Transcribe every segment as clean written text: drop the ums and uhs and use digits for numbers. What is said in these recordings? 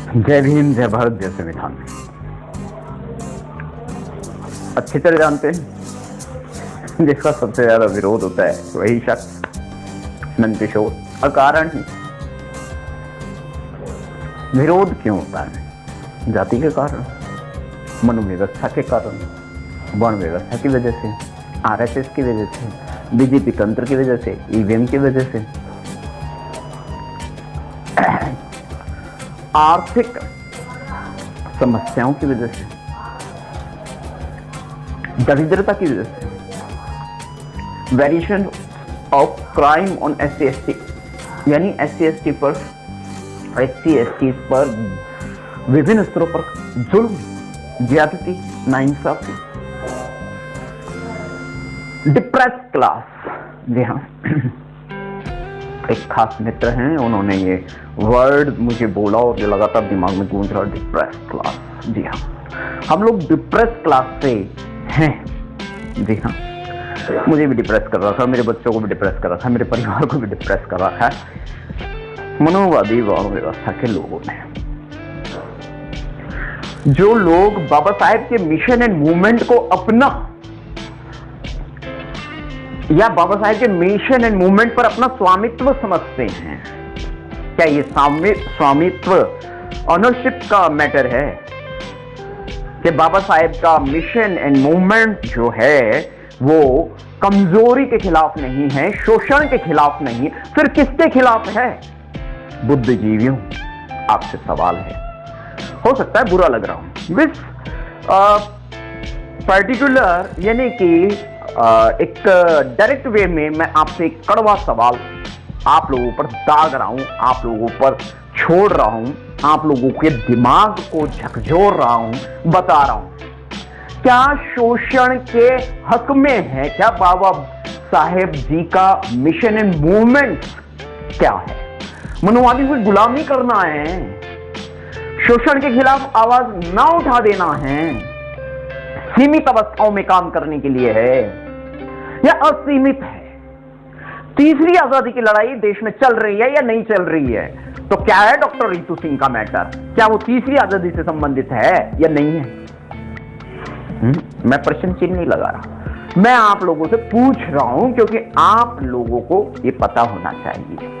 जय भीम, जय भारत, जय संविधान। अच्छी तरह जानते हैं जिसका सबसे ज्यादा विरोध होता है वही शख्स नंदकिशोर। अकारण ही विरोध क्यों होता है? जाति के कारण, मनोव्यवस्था के कारण, वर्ण व्यवस्था की वजह से, आरएसएस की वजह से, बीजेपी तंत्र की वजह से, ईवीएम की वजह से, आर्थिक समस्याओं की वजह से, दरिद्रता की वजह से, variation of crime on SC/ST, यानी SC/ST पर विभिन्न स्तरों पर जुल्म, ज्यादती, नाइंसाफी, डिप्रेस क्लास। जी हाँ, एक खास मित्र हैं, उन्होंने ये वर्ड मुझे बोला और ये लगातार दिमाग में गूंज रहा, डिप्रेस क्लास। जी हाँ, हम लोग डिप्रेस क्लास से हैं। जी हाँ, मुझे भी डिप्रेस कर रहा था, मेरे बच्चों को भी डिप्रेस कर रहा था, मेरे परिवार को भी डिप्रेस कर रहा है मनोवादी वर्ण व्यवस्था के लोगों ने। जो लोग बाबा साहेब के मिशन एंड मूवमेंट को अपना, या बाबा साहेब के मिशन एंड मूवमेंट पर अपना स्वामित्व समझते हैं, क्या ये स्वामित्व ऑनरशिप का मैटर है? कि बाबा साहेब का मिशन एंड मूवमेंट जो है वो कमजोरी के खिलाफ नहीं है, शोषण के खिलाफ नहीं, फिर किसके खिलाफ है? बुद्धिजीवियों। आपसे सवाल है, हो सकता है बुरा लग रहा हूं, विच पर्टिकुलर, यानी कि एक डायरेक्ट वे में मैं आपसे एक कड़वा सवाल आप लोगों पर दाग रहा हूं, आप लोगों पर छोड़ रहा हूं, आप लोगों के दिमाग को झकझोर रहा हूं, बता रहा हूं, क्या शोषण के हक में है? क्या बाबा साहेब जी का मिशन एंड मूवमेंट क्या है? मनोवादी को गुलामी करना है, शोषण के खिलाफ आवाज ना उठा देना है, सीमित अवस्थाओं में काम करने के लिए है या असीमित है? तीसरी आजादी की लड़ाई देश में चल रही है या नहीं चल रही है? तो क्या है डॉक्टर रितु सिंह का मैटर? क्या वो तीसरी आजादी से संबंधित है या नहीं है? मैं प्रश्न चिन्ह नहीं लगा रहा, मैं आप लोगों से पूछ रहा हूं, क्योंकि आप लोगों को ये पता होना चाहिए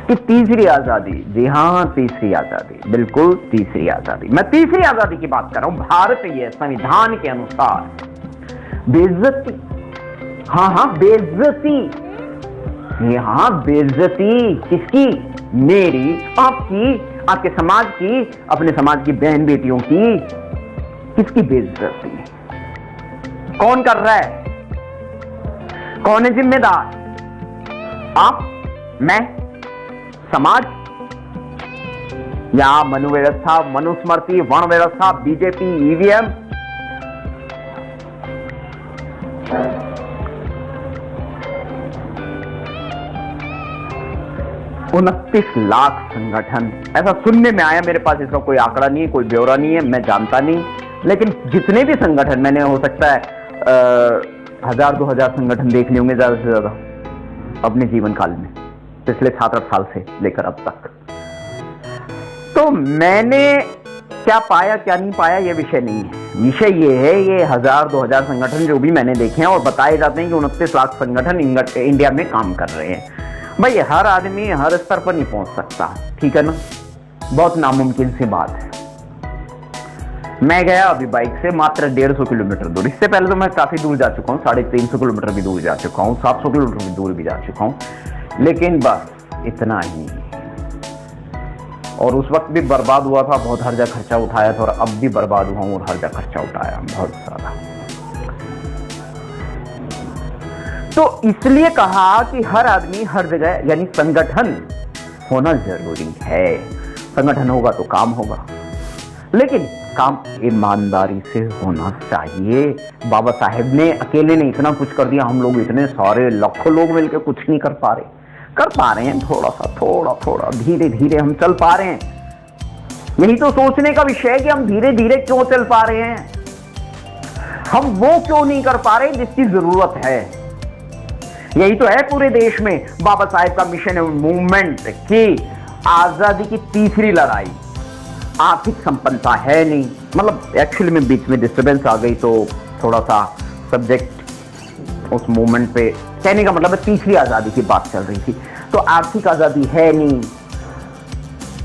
कि तीसरी आजादी, जी हां तीसरी आजादी, बिल्कुल तीसरी आजादी, मैं तीसरी आजादी की बात कर रहा हूं। भारतीय संविधान के अनुसार बेइज्जती, हाँ बेइज्जती, हाँ बेइज्जती किसकी? मेरी, आपकी, आपके समाज की, अपने समाज की बहन बेटियों की। किसकी बेइज्जती? कौन कर रहा है? कौन है जिम्मेदार? आप, मैं, समाज, या मनोव्यवस्था, मनुस्मृति, वर्ण व्यवस्था, बीजेपी, ईवीएम? 29 लाख संगठन, ऐसा सुनने में आया, मेरे पास इसका कोई आंकड़ा नहीं है, कोई ब्यौरा नहीं है, मैं जानता नहीं, लेकिन जितने भी संगठन, मैंने हो सकता है 1000-2000 संगठन देख लिए होंगे ज्यादा से ज्यादा अपने जीवन काल में, पिछले 7-8 साल से लेकर अब तक। तो मैंने क्या पाया क्या नहीं पाया ये विषय नहीं है, विषय ये है, ये 1000-2000 संगठन जो भी मैंने देखे हैं और बताए जाते हैं कि 29 लाख संगठन इंडिया में काम कर रहे हैं। भाई हर आदमी हर स्तर पर नहीं पहुंच सकता, ठीक है ना, बहुत नामुमकिन सी बात है। मैं गया अभी बाइक से मात्र 150 किलोमीटर दूर, इससे पहले तो मैं काफी दूर जा चुका हूँ, 350 किलोमीटर भी दूर जा चुका हूँ, 700 किलोमीटर भी दूर भी जा चुका हूँ, लेकिन बस इतना ही। और उस वक्त भी बर्बाद हुआ था, बहुत हर्जा खर्चा उठाया था, और अब भी बर्बाद हुआ हूँ और हर्जा खर्चा उठाया बहुत सारा। तो इसलिए कहा कि हर आदमी हर जगह, यानी संगठन होना जरूरी है। संगठन होगा तो काम होगा, लेकिन काम ईमानदारी से होना चाहिए। बाबा साहेब ने अकेले ने इतना कुछ कर दिया, हम लोग इतने सारे लाखों लोग मिलकर कुछ नहीं कर पा रहे हैं, थोड़ा सा, थोड़ा धीरे धीरे हम चल पा रहे हैं। यही तो सोचने का विषय है कि हम धीरे धीरे क्यों चल पा रहे हैं, हम वो क्यों नहीं कर पा रहे जिसकी जरूरत है। यही तो है पूरे देश में बाबा साहेब का मिशन मूवमेंट की आजादी की तीसरी लड़ाई। आर्थिक संपन्नता है नहीं, मतलब एक्चुअली में बीच में डिस्टर्बेंस आ गई तो थोड़ा सा सब्जेक्ट उस मोमेंट पे कहने का मतलब है तीसरी आजादी की बात चल रही थी। तो आर्थिक आजादी है नहीं,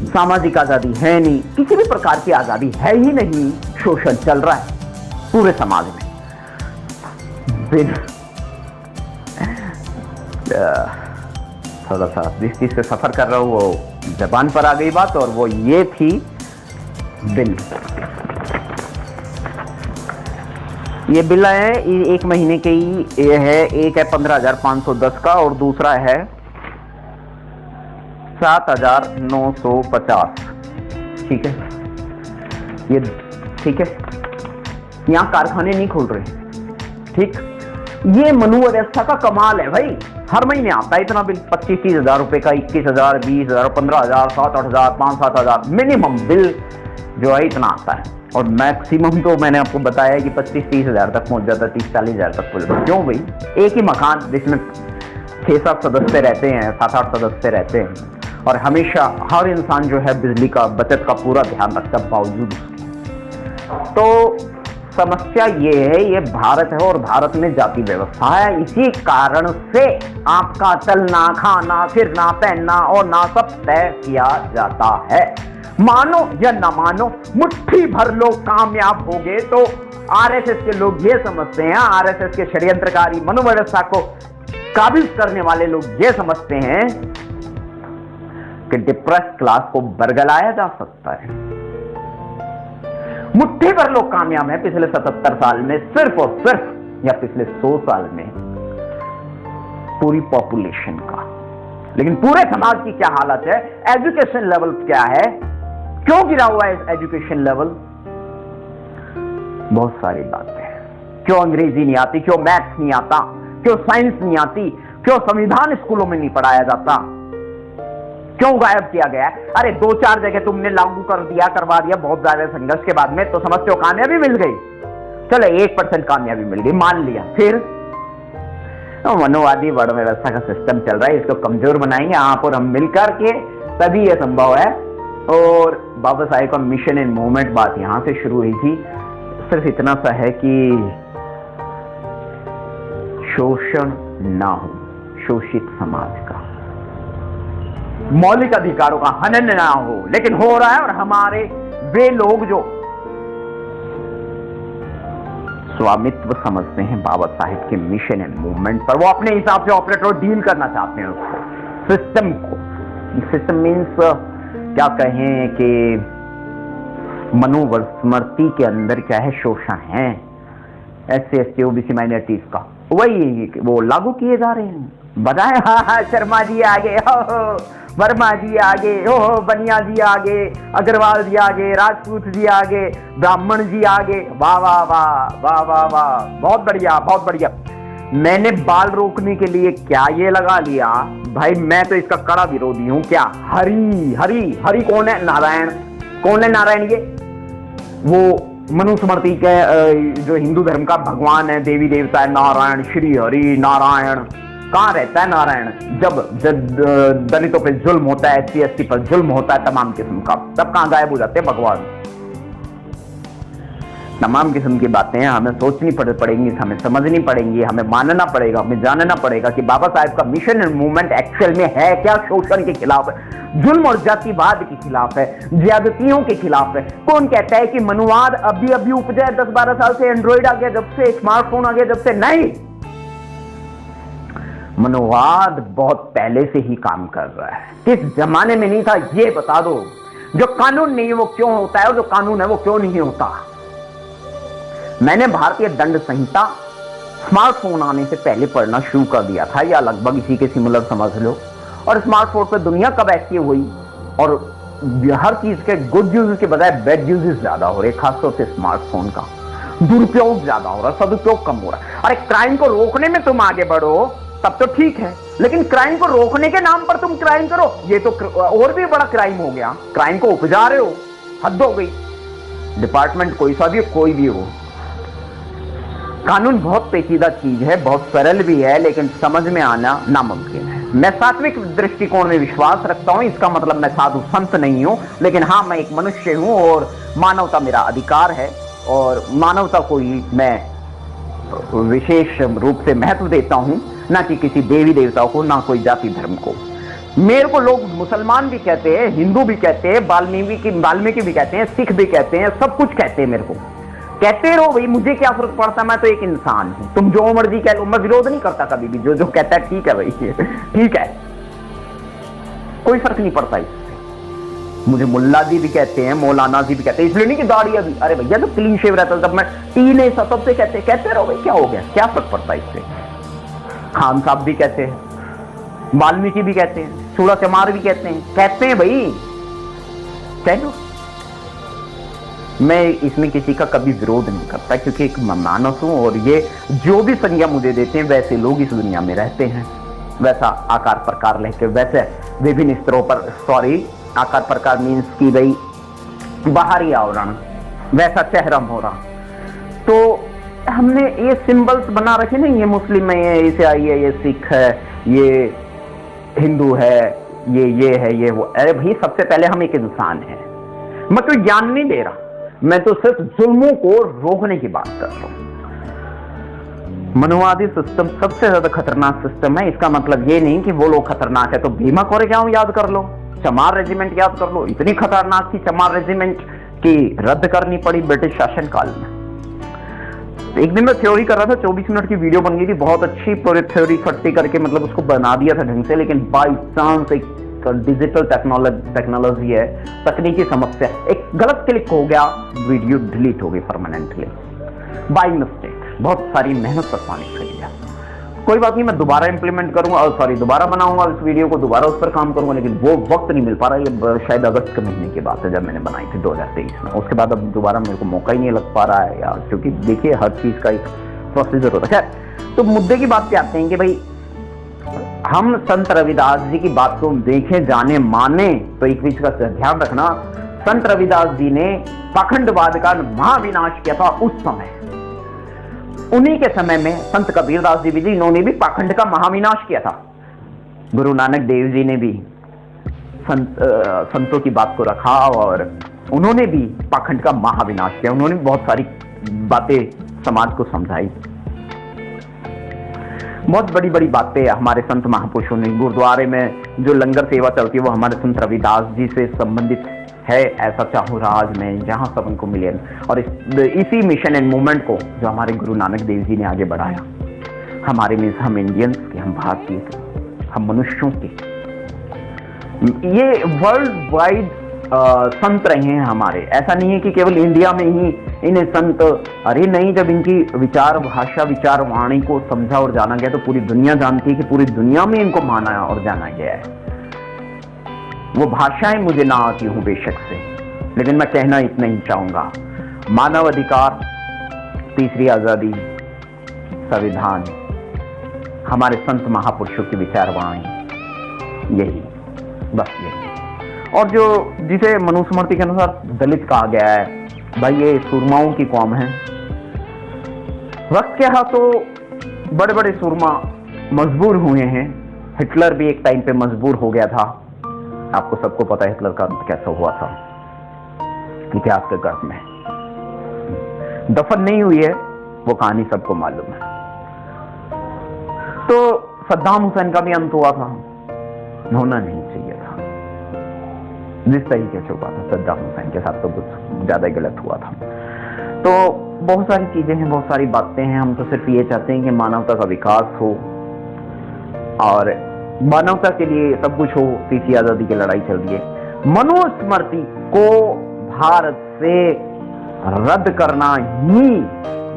सामाजिक आजादी है नहीं, किसी भी प्रकार की आजादी है ही नहीं, शोषण चल रहा है पूरे समाज में। थोड़ा सा जिस चीज से सफर कर रहा हूं वो जबान पर आ गई बात, और वो ये थी बिल। ये बिल है, एक महीने के ही ये है। एक है 15,510 का और दूसरा है 7,950। ठीक है, ये ठीक है। यहां कारखाने नहीं खुल रहे, ठीक। ये मनोव्यवस्था का कमाल है भाई, हर महीने आता है इतना बिल, 25-30 हजार रुपए का, 21,000, 20,000, 15,000, 7-8 हजार, 5-7 हजार मिनिमम बिल जो है इतना आता है। और मैक्सिमम तो मैंने आपको बताया कि 25-30 हजार तक पहुंच जाता है, 30-40 हजार तक पहुंच जाता। क्यों भाई, एक ही मकान जिसमें 6-7 सदस्य रहते हैं, 7-8 सदस्य रहते हैं, और हमेशा हर इंसान जो है बिजली का बचत का पूरा ध्यान रखता है बावजूद। तो समस्या ये है, ये भारत है और भारत में जाति व्यवस्था है। इसी कारण से आपका चलना, खाना, फिरना, पहनना और ना सब तय किया जाता है। मानो या ना मानो, मुट्ठी भर लोग कामयाब हो गए तो आरएसएस के लोग ये समझते हैं, आरएसएस के षड्यंत्रकारी मनोव्यवस्था को काबिज करने वाले लोग ये समझते हैं कि डिप्रेस्ड क्लास को बरगलाया जा सकता है। मुट्ठी भर लोग कामयाब हैं पिछले 77 साल में, सिर्फ और सिर्फ, या पिछले 100 साल में पूरी पॉपुलेशन का। लेकिन पूरे समाज की क्या हालत है, एजुकेशन लेवल क्या है, क्यों गिरा हुआ है एजुकेशन लेवल? बहुत सारी बातें हैं। क्यों अंग्रेजी नहीं आती, क्यों मैथ्स नहीं आता, क्यों साइंस नहीं आती, क्यों संविधान स्कूलों में नहीं पढ़ाया जाता, क्यों गायब किया गया है? अरे 2-4 जगह तुमने लागू कर दिया, करवा दिया बहुत ज्यादा संघर्ष के बाद में, तो समझते हो कामयाबी मिल गई। चलो 1% कामयाबी मिल गई, मान लिया, फिर तो मनोवादी वर्ण व्यवस्था का सिस्टम चल रहा है, इसको कमजोर बनाएंगे आप और हम मिलकर के, तभी यह संभव है। और बाबा साहेब का मिशन एंड मूवमेंट बात यहां से शुरू हुई थी। सिर्फ इतना सा है कि शोषण ना हो, शोषित समाज का मौलिक अधिकारों का हनन ना हो, लेकिन हो रहा है। और हमारे वे लोग जो स्वामित्व समझते हैं बाबा साहेब के मिशन एंड मूवमेंट पर, वो अपने हिसाब से ऑपरेट और डील करना चाहते हैं उसको, सिस्टम को। सिस्टम मीन्स क्या कहें कि मनोस्मृति के अंदर क्या है, शोषण है SC ST OBC माइनॉरिटीज का, वही वो लागू किए जा रहे हैं। बजाय हाँ शर्मा जी आगे, हो वर्मा जी आगे, हो बनिया जी आगे, अग्रवाल जी आगे, राजपूत जी आगे, ब्राह्मण जी आगे, वाह वाह वाह वाह वाह वाह, बहुत बढ़िया बहुत बढ़िया। मैंने बाल रोकने के लिए क्या ये लगा लिया भाई, मैं तो इसका कड़ा विरोधी हूं। क्या हरि हरि हरि कौन है? नारायण। कौन है नारायण? ये वो मनुस्मृति के जो हिंदू धर्म का भगवान है, देवी देवता है नारायण, श्री हरि नारायण। कहां रहता है नारायण? जब दलितों पे जुल्म होता है, SC ST पर जुल्म होता है तमाम किस्म का, तब कहां गायब हो जाते हैं भगवान? तमाम किस्म की बातें हमें सोचनी पड़ेंगी, हमें समझनी पड़ेंगी, हमें मानना पड़ेगा, हमें जानना पड़ेगा कि बाबा साहेब का मिशन एंड मूवमेंट एक्चुअल में है क्या। शोषण के खिलाफ है, जुल्म और जातिवाद के खिलाफ है, ज्यादतियों के खिलाफ है। कौन कहता है कि मनुवाद अभी अभी उपजा है 10-12 साल से, एंड्रॉइड आ गया जब से, स्मार्टफोन आ गया जब से? नहीं, मनोवाद बहुत पहले से ही काम कर रहा है। किस जमाने में नहीं था ये बता दो। जो कानून नहीं है वो क्यों होता है, और जो कानून है वो क्यों नहीं होता? मैंने भारतीय दंड संहिता स्मार्टफोन आने से पहले पढ़ना शुरू कर दिया था, या लगभग इसी के सिमिलर समझ लो। और स्मार्टफोन पे दुनिया कब एक्टिव हुई, और हर चीज के गुड यूजेस के बजाय बैड यूजेस ज्यादा हो रहे, खासतौर से स्मार्टफोन का दुरुपयोग ज्यादा हो रहा, सदुपयोग कम हो रहा है। अरे क्राइम को रोकने में तुम आगे बढ़ो तब तो ठीक है, लेकिन क्राइम को रोकने के नाम पर तुम क्राइम करो, ये तो और भी बड़ा क्राइम हो गया। क्राइम को उपजा रहे हो, हद हो गई। डिपार्टमेंट कोई सा भी, कोई भी हो, कानून बहुत पेचीदा चीज है, बहुत सरल भी है, लेकिन समझ में आना नामुमकिन है। मैं सात्विक दृष्टिकोण में विश्वास रखता हूं, इसका मतलब मैं साधु संत नहीं हूं, लेकिन हाँ मैं एक मनुष्य हूं और मानवता मेरा अधिकार है और मानवता को ही मैं विशेष रूप से महत्व देता हूं, ना कि किसी देवी देवताओं को, ना कोई जाति धर्म को। मेरे को लोग मुसलमान भी कहते हैं, हिंदू भी कहते हैं, वाल्मीकि भी कहते हैं, सिख भी कहते हैं, सब कुछ कहते हैं। मेरे को कहते रहो भाई, मुझे क्या फर्क पड़ता, मैं तो एक इंसान हूं। तुम जो मर्जी कह लो, मैं विरोध नहीं करता कभी भी। जो जो कहता है ठीक है भाई, ठीक है, कोई फर्क नहीं पड़ता इससे। मुझे मुल्ला जी भी कहते हैं, मौलाना जी भी कहते हैं, इसलिए नहीं कि दाढ़ी अभी, अरे भैया तो क्लीन शेव रहता जब मैं टीने सबसे कहते रहो भाई, क्या हो गया, क्या फर्क पड़ता इससे। खान साहब भी कहते हैं, वाल्मीकि भी कहते हैं, चूड़ा चमार भी कहते हैं भाई, कह लो। मैं इसमें किसी का कभी विरोध नहीं करता, क्योंकि एक मानव हूं और ये जो भी संज्ञा मुझे देते हैं वैसे लोग इस दुनिया में रहते हैं, वैसा आकार प्रकार लेके, वैसे विभिन्न स्तरों पर, आकार प्रकार मीन्स की भाई बाहरी आवरण, वैसा चेहरा मोहरा। तो हमने ये सिंबल्स बना रखे नहीं, ये मुस्लिम है, ये ईसाई है, ये सिख है, ये हिंदू है, ये है, ये वो। अरे भाई सबसे पहले हम एक इंसान हैं। मैं कोई ज्ञान नहीं दे रहा, मैं तो सिर्फ जुल्मों को रोकने की बात कर रहा हूं। मनुवादी सिस्टम सबसे ज्यादा खतरनाक सिस्टम है। इसका मतलब ये नहीं कि वो लोग खतरनाक है तो भीमा कोरेगांव याद कर लो, चमार रेजिमेंट याद कर लो। इतनी खतरनाक थी चमार रेजिमेंट की रद्द करनी पड़ी ब्रिटिश शासनकाल में। एक दिन मैं थ्योरी कर रहा था, 24 मिनट की वीडियो बन गई थी, बहुत अच्छी पूरी थ्योरी फट्टी करके, मतलब उसको बना दिया था ढंग से, लेकिन बाई चांस एक डिजिटल टेक्नोलॉजी है, तकनीकी समस्या, एक गलत क्लिक हो गया, वीडियो डिलीट हो गई परमानेंटली बाय मिस्टेक। बहुत सारी मेहनत पर पानी फिर गया। कोई बात नहीं, मैं दोबारा इंप्लीमेंट करूंगा, और दोबारा बनाऊंगा इस वीडियो को, दोबारा उस पर काम करूंगा, लेकिन वो वक्त नहीं मिल पा रहा। ये शायद अगस्त के महीने की बात है जब मैंने बनाई थी 2023 में। उसके बाद अब दोबारा मेरे को मौका ही नहीं लग पा रहा है यार, क्योंकि देखिए हर चीज का एक प्रोसीजर होता है। तो मुद्दे की बात पे आते हैं कि भाई हम संत रविदास जी की बात को देखें, जाने, माने, तो एक चीज का ध्यान रखना, संत रविदास जी ने पाखंडवाद का महाविनाश किया था उस समय। उन्हीं के समय में संत कबीरदास जी भी, इन्होंने भी पाखंड का महाविनाश किया था। गुरु नानक देव जी ने भी संतों की बात को रखा और उन्होंने भी पाखंड का महाविनाश किया। उन्होंने भी बहुत सारी बातें समाज को समझाई, बहुत बड़ी बड़ी बातें हमारे संत महापुरुषों ने। गुरुद्वारे में जो लंगर सेवा चलती है वो हमारे संत रविदास जी से संबंधित है, ऐसा चाहूँ राज में, जहां सब उनको मिले। और इसी मिशन एंड मूवमेंट को जो हमारे गुरु नानक देव जी ने आगे बढ़ाया, हमारे मीन्स हम इंडियंस के, हम भारतीय के, हम मनुष्यों के, ये वर्ल्ड वाइड संत रहे हैं हमारे। ऐसा नहीं है कि केवल इंडिया में ही इन्हें संत, अरे नहीं, जब इनकी विचार भाषा, विचार वाणी को समझा और जाना गया तो पूरी दुनिया जानती है कि पूरी दुनिया में इनको माना और जाना गया है। वो भाषाएं मुझे ना आती हूं बेशक से, लेकिन मैं कहना इतना ही चाहूंगा, मानव अधिकार, तीसरी आजादी, संविधान, हमारे संत महापुरुषों की विचारवाणी, यही, बस यही। और जो जिसे मनुस्मृति के अनुसार दलित कहा गया है, भाई ये सूरमाओं की कौम है। वक्त क्या, तो बड़े बड़े सूरमा मजबूर हुए हैं। हिटलर भी एक टाइम पे मजबूर हो गया था, आपको सबको पता है हिटलर का अंत कैसा हुआ था इतिहास के गर्भ में। दफन नहीं हुई है वो कहानी सबको मालूम है। तो सद्दाम हुसैन का भी अंत हुआ था, होना नहीं चाहिए था। जिस तरीके से हुआ था सद्दाम हुसैन के साथ तो कुछ ज्यादा गलत हुआ था। तो बहुत सारी चीजें हैं, बहुत सारी बातें हैं। हम तो सिर्फ ये चाहते हैं कि मानवता का विकास हो और मानवता के लिए सब कुछ हो। तीसरी आजादी की लड़ाई चल रही है। मनुस्मृति को भारत से रद्द करना ही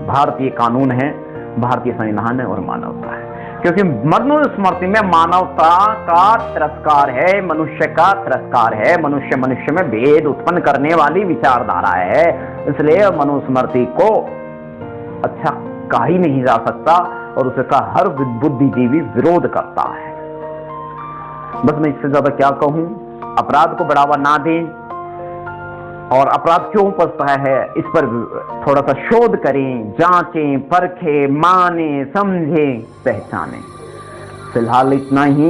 भारतीय कानून है, भारतीय संविधान है और मानवता है। क्योंकि मनुस्मृति में मानवता का तिरस्कार है, मनुष्य का तिरस्कार है, मनुष्य में भेद उत्पन्न करने वाली विचारधारा है। इसलिए मनुस्मृति को अच्छा कहा ही नहीं जा सकता और उसका हर बुद्धिजीवी विरोध करता है। बस मैं इससे ज्यादा क्या कहूं। अपराध को बढ़ावा ना दें और अपराध क्यों उपजता है इस पर थोड़ा सा शोध करें, जांचें, परखें, माने, समझें, पहचानें। फिलहाल इतना ही।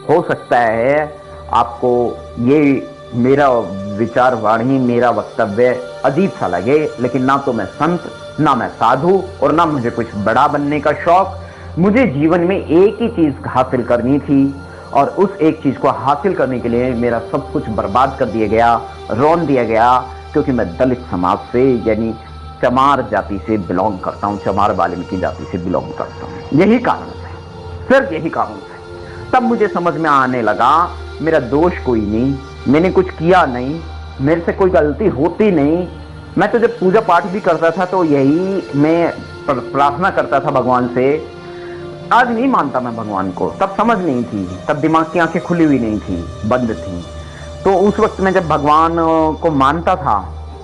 हो सकता है आपको ये मेरा विचार वाणी, मेरा वक्तव्य अजीब सा लगे, लेकिन ना तो मैं संत, ना मैं साधु, और ना मुझे कुछ बड़ा बनने का शौक। मुझे जीवन में एक ही चीज हासिल करनी थी, और उस एक चीज को हासिल करने के लिए मेरा सब कुछ बर्बाद कर दिया गया, रौन दिया गया, क्योंकि मैं दलित समाज से यानी चमार जाति से बिलोंग करता हूं, चमार वाल्मीकि जाति से बिलोंग करता हूं। यही कारण है, सिर्फ यही कारण है। तब मुझे समझ में आने लगा मेरा दोष कोई नहीं, मैंने कुछ किया नहीं, मेरे से कोई गलती होती नहीं। मैं तो जब पूजा पाठ भी करता था तो यही मैं प्रार्थना करता था भगवान से। आज नहीं मानता मैं भगवान को, तब समझ नहीं थी, तब दिमाग की आंखें खुली हुई नहीं थी, बंद थी। तो उस वक्त मैं जब भगवान को मानता था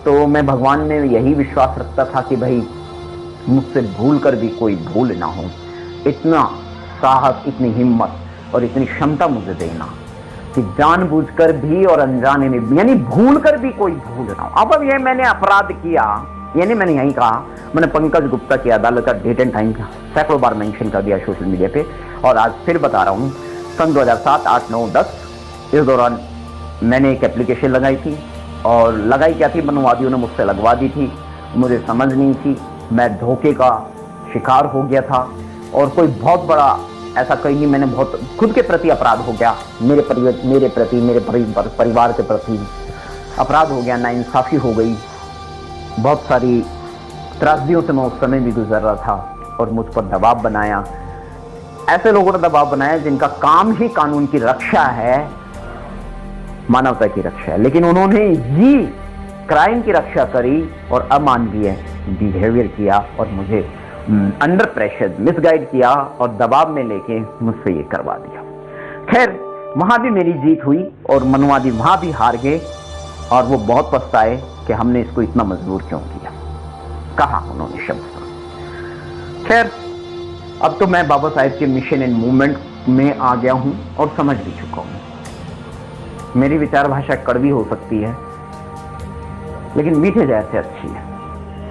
तो मैं भगवान में यही विश्वास रखता था कि भाई मुझसे भूल कर भी कोई भूल ना हो। इतना साहस, इतनी हिम्मत और इतनी क्षमता मुझे देना कि जानबूझकर भी और अनजाने में भी, यानी भूल कर भी कोई भूल ना हो। अब ये मैंने अपराध किया, यानी मैंने यही कहा, मैंने पंकज गुप्ता की अदालत का डेट एंड टाइम सैकड़ों बार मेंशन कर दिया सोशल मीडिया पे, और आज फिर बता रहा हूं। सन 2007, 8, 9, 10 इस दौरान मैंने एक एप्लीकेशन लगाई थी, और लगाई क्या थी, मनवादियों ने मुझसे लगवा दी थी, मुझे समझ नहीं थी, मैं धोखे का शिकार हो गया था। और कोई बहुत बड़ा ऐसा कहीं नहीं, मैंने बहुत खुद के प्रति अपराध हो गया, मेरे प्रति, मेरे परिवार के प्रति अपराध हो गया, नाइंसाफी हो गई। बहुत सारी त्रासदियों से मैं उस समय भी गुजर रहा था, और मुझ पर दबाव बनाया, ऐसे लोगों ने दबाव बनाया जिनका काम ही कानून की रक्षा है, मानवता की रक्षा है, लेकिन उन्होंने ही क्राइम की रक्षा करी और अमानवीय बिहेवियर किया, और मुझे अंडर प्रेशर मिसगाइड किया और दबाव में लेके मुझसे ये करवा दिया। खैर, वहां भी मेरी जीत हुई और मनवादी वहां भी हार गए, और वो बहुत पछताए कि हमने इसको इतना मजबूर क्यों किया, कहा उन्होंने शब्द। खैर, अब तो मैं बाबा साहेब के मिशन एंड मूवमेंट में आ गया हूं और समझ भी चुका हूं। मेरी विचार भाषा कड़वी हो सकती है, लेकिन मीठे जहर से अच्छी है।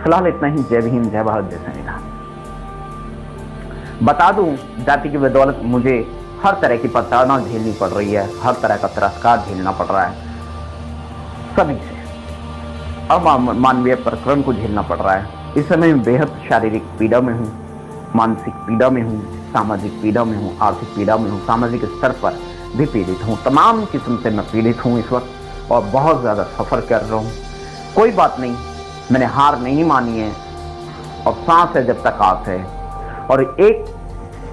फिलहाल इतना ही। जय भीम, जय भारत, जय संविधान। बता दूं, जाति की बदौलत मुझे हर तरह की प्रताड़ना झेलनी पड़ रही है, हर तरह का तिरस्कार झेलना पड़ रहा है सभी से, अमानवीय प्रकरण को झेलना पड़ रहा है। इस समय मैं बेहद शारीरिक पीड़ा में हूँ, मानसिक पीड़ा में हूँ, सामाजिक पीड़ा में हूँ, आर्थिक पीड़ा में हूँ, सामाजिक स्तर पर भी पीड़ित हूँ। तमाम किस्म से मैं पीड़ित हूँ इस वक्त, और बहुत ज्यादा सफर कर रहा हूँ। कोई बात नहीं, मैंने हार नहीं मानी है, और सांस है जब तक आस है। और एक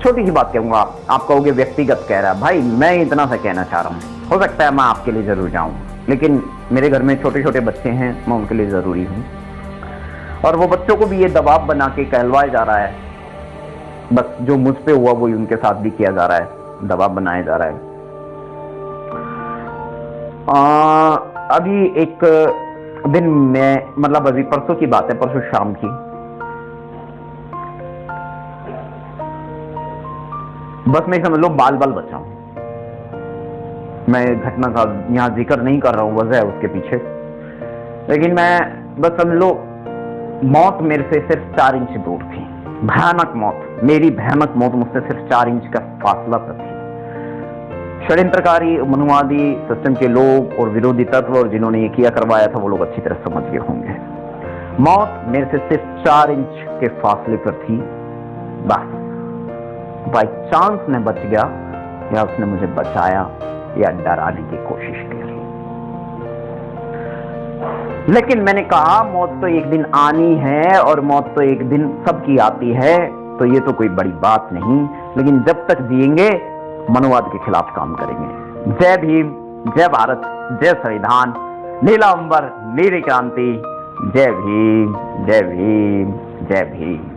छोटी सी बात कहूंगा, आप कहोगे व्यक्तिगत कह रहा है, भाई मैं इतना सा कहना चाह रहा हूँ, हो सकता है मैं आपके लिए जरूर जाऊं, लेकिन मेरे घर में छोटे छोटे बच्चे हैं, मैं उनके लिए जरूरी हूं, और वो बच्चों को भी ये दबाव बना के कहलवाया जा रहा है। बस जो मुझ पे हुआ वो उनके साथ भी किया जा रहा है, दबाव बनाया जा रहा है। अभी एक दिन में, मतलब अभी परसों की बात है, परसों शाम की, बस मैं समझ लो बाल बचा हूं। मैं घटना का यहां जिक्र नहीं कर रहा हूं, वजह है उसके पीछे, लेकिन मैं बस समझ लो मौत मेरे से सिर्फ 4 इंच दूर थी। भयानक मौत, मेरी भयानक मौत मुझसे सिर्फ 4 इंच का फासला पर थी। षड्यंत्रकारी, मनुवादी सिस्टम के लोग और विरोधी तत्व, और जिन्होंने ये किया करवाया था, वो लोग अच्छी तरह समझ गए होंगे। मौत मेरे से सिर्फ 4 इंच के फासले पर थी। बस बाई चांस मैं बच गया, या उसने मुझे बचाया, या डराने की कोशिश की। लेकिन मैंने कहा मौत तो एक दिन आनी है, और मौत तो एक दिन सबकी आती है, तो ये तो कोई बड़ी बात नहीं, लेकिन जब तक जिएंगे मनुवाद के खिलाफ काम करेंगे। जय भीम, जय भारत, जय संविधान, नीला अंबर, नीली क्रांति। जय भीम, जय भीम, जय भीम।